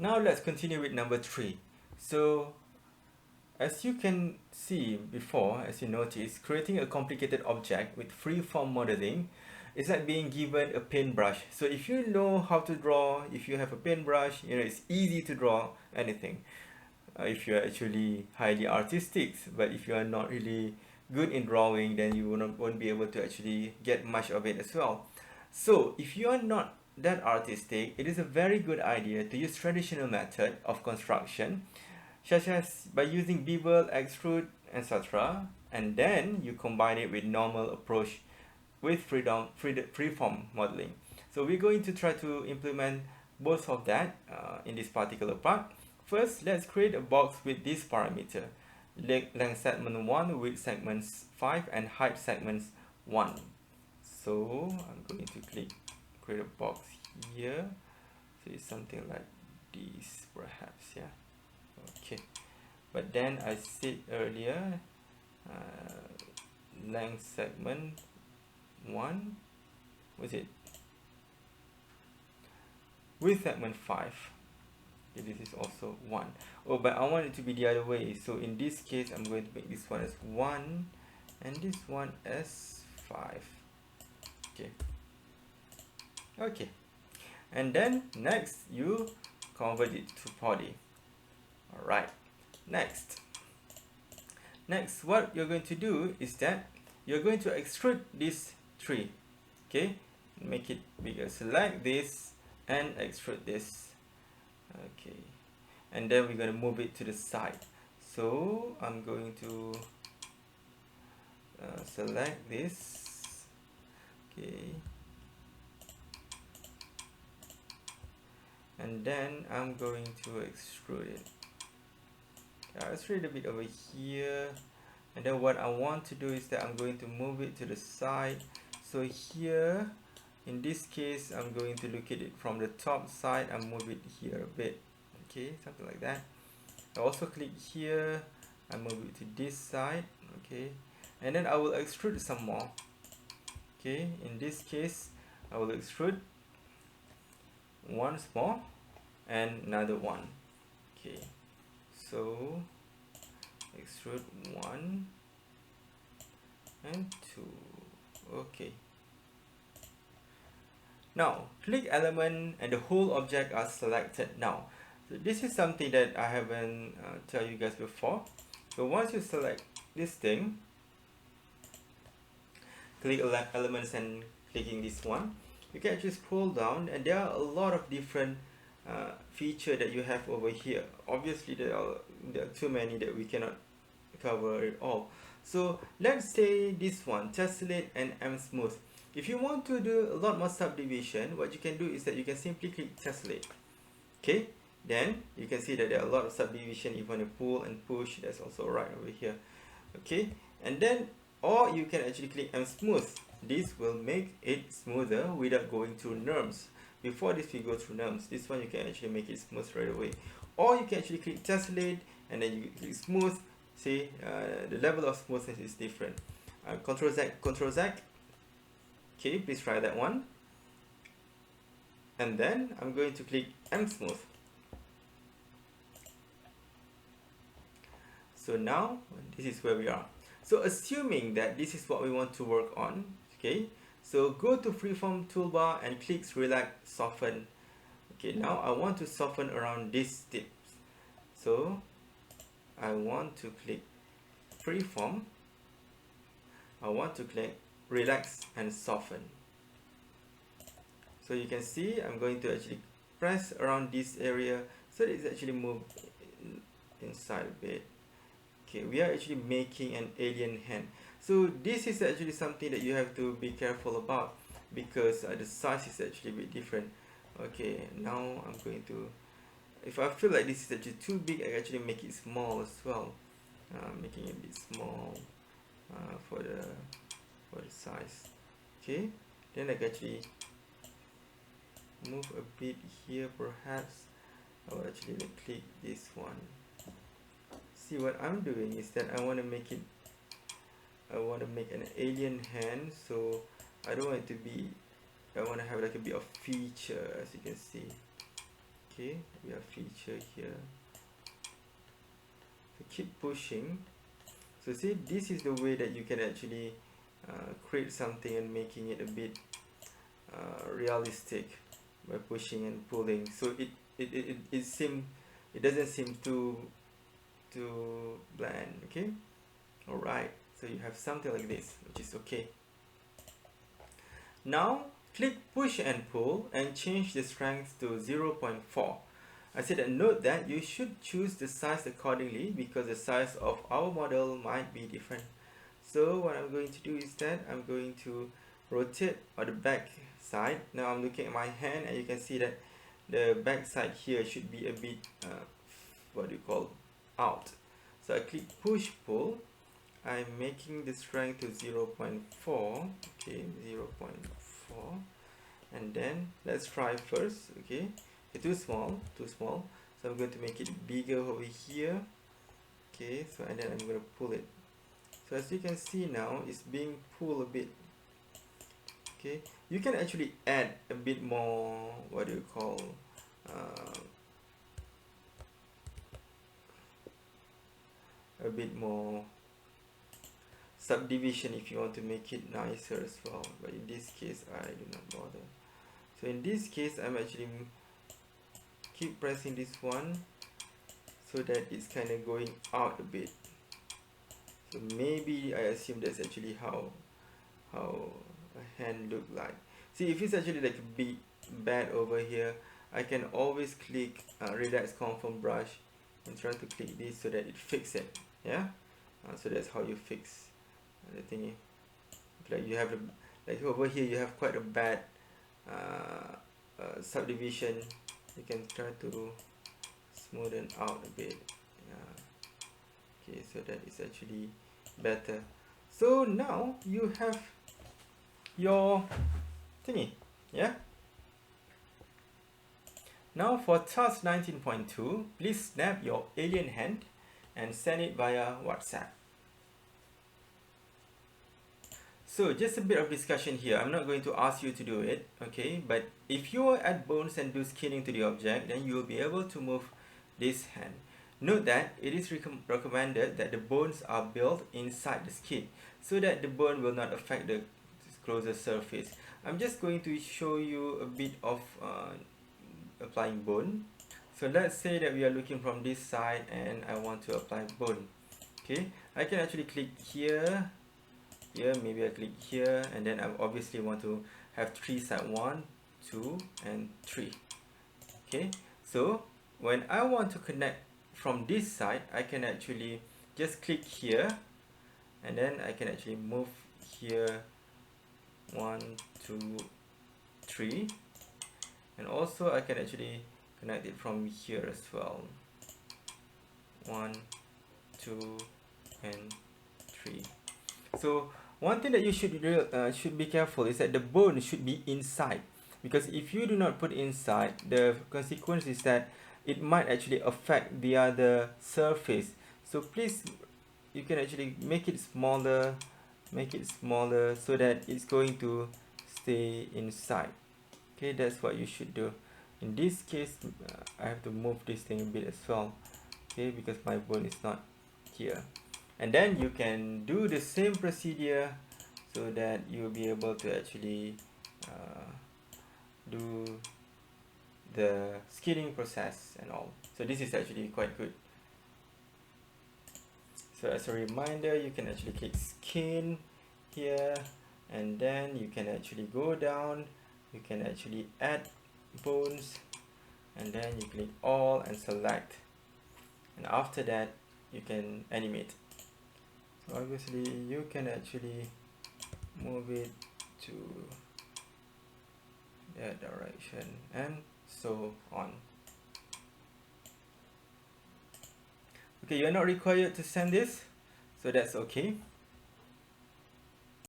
Now let's continue with number 3. So as you can see before, as you notice, creating a complicated object with freeform modeling is like being given a paintbrush. So if you know how to draw, if you have a paintbrush, it's easy to draw anything. If you are actually highly artistic, but if you are not really good in drawing, then you won't be able to actually get much of it as well. So if you are not that artistic, it is a very good idea to use traditional method of construction, such as by using bevel, extrude, etc., and then you combine it with normal approach with freeform modeling. So we're going to try to implement both of that in this particular part. First, let's create a box with this parameter: length segment 1, width segments 5, and height segments 1. So I'm going to click create a box here. So it's something like this perhaps, yeah. Okay, but then I said earlier length segment 1, was it, width segment 5. Okay, this is also 1. Oh, but I want it to be the other way, so in this case I'm going to make this one as 1 and this one as 5. Okay, and then next you convert it to body. Alright, next what you're going to do is that you're going to extrude this tree. Okay, make it bigger. Select this and extrude this. Okay, and then we're going to move it to the side. So I'm going to select this. Okay, and then I'm going to extrude it. Extrude a bit over here, and then what I want to do is that I'm going to move it to the side. So here in this case I'm going to look at it from the top side and move it here a bit. Okay, something like that. I also click here and move it to this side. Okay, and then I will extrude some more. Okay, in this case I will extrude once more and another one. Okay, so extrude 1 and 2. Okay, now click element and the whole object are selected now. So this is something that I haven't tell you guys before. So once you select this thing, click elements and clicking this one, you can actually scroll down and there are a lot of different feature that you have over here. Obviously there are too many that we cannot cover it all. So let's say this one, tessellate and M-smooth. If you want to do a lot more subdivision, what you can do is that you can simply click tessellate. Okay, then you can see that there are a lot of subdivision. If you want to pull and push, that's also right over here. Okay, and then or you can actually click M-smooth. This will make it smoother without going through NURBS. Before this we go through NURBS. This one you can actually make it smooth right away. Or you can actually click tessellate and then you click smooth. See, the level of smoothness is different. Control Z, Control Z. Okay, please try that one. And then I'm going to click M-smooth. So now this is where we are. So assuming that this is what we want to work on, okay, so go to freeform toolbar and click relax soften. Okay, now I want to soften around these tips. So I want to click freeform, I want to click relax and soften. So you can see I'm going to actually press around this area so that it's actually moved inside a bit. Okay, we are actually making an alien hand. So this is actually something that you have to be careful about because the size is actually a bit different. Okay, now I'm going to, if I feel like this is actually too big, I actually make it small as well. Making it a bit small for the size. Okay, then I can actually move a bit here perhaps. I will actually click this one. See, what I'm doing is that I want to make an alien hand, so I don't want it to be, I want to have like a bit of feature, as you can see. Okay, we have feature here. So keep pushing. So see, this is the way that you can actually create something and making it a bit realistic by pushing and pulling. So it doesn't seem too bland. Okay, all right. So you have something like this, which is okay. Now click push and pull and change the strength to 0.4. I said that note that you should choose the size accordingly because the size of our model might be different. So what I'm going to do is that I'm going to rotate on the back side. Now I'm looking at my hand and you can see that the back side here should be a bit what do you call out. So I click push pull. I'm making the strength to 0.4. Okay, 0.4, and then let's try first. Okay, it's too small, so I'm going to make it bigger over here. Okay, so and then I'm going to pull it. So as you can see now, it's being pulled a bit. Okay, you can actually add a bit more, what do you call, a bit more subdivision if you want to make it nicer as well, but in this case I do not bother. So in this case I'm actually keep pressing this one so that it's kind of going out a bit. So maybe I assume that's actually how a hand look like. See, if it's actually like a big bad over here, I can always click relax confirm brush and try to click this so that it fixes it. Yeah, so that's how you fix the thingy. Like you have like over here you have quite a bad subdivision. You can try to smoothen out a bit. Yeah. Okay, so that is actually better. So now you have your thingy. Yeah. Now for task 19.2, please snap your alien hand and send it via WhatsApp. So just a bit of discussion here. I'm not going to ask you to do it, okay? But if you add bones and do skinning to the object, then you will be able to move this hand. Note that it is recommended that the bones are built inside the skin so that the bone will not affect the closer surface. I'm just going to show you a bit of applying bone. So let's say that we are looking from this side and I want to apply bone. Okay, I can actually click here, maybe I click here, and then I obviously want to have 3 sides, 1, 2 and 3. Okay, so when I want to connect from this side, I can actually just click here and then I can actually move here 1, 2, 3, and also I can actually connect it from here as well, 1, 2 and 3. So one thing that you should be careful is that the bone should be inside, because if you do not put inside, the consequence is that it might actually affect the other surface. So please, you can actually make it smaller so that it's going to stay inside. Okay, that's what you should do. In this case, I have to move this thing a bit as well, okay, because my bone is not here. And then you can do the same procedure so that you'll be able to actually do the skinning process and all. So this is actually quite good. So as a reminder, you can actually click skin here, and then you can actually go down, you can actually add bones, and then you click all and select, and after that you can animate. So obviously you can actually move it to that direction and so on. Okay, you're not required to send this, so that's okay.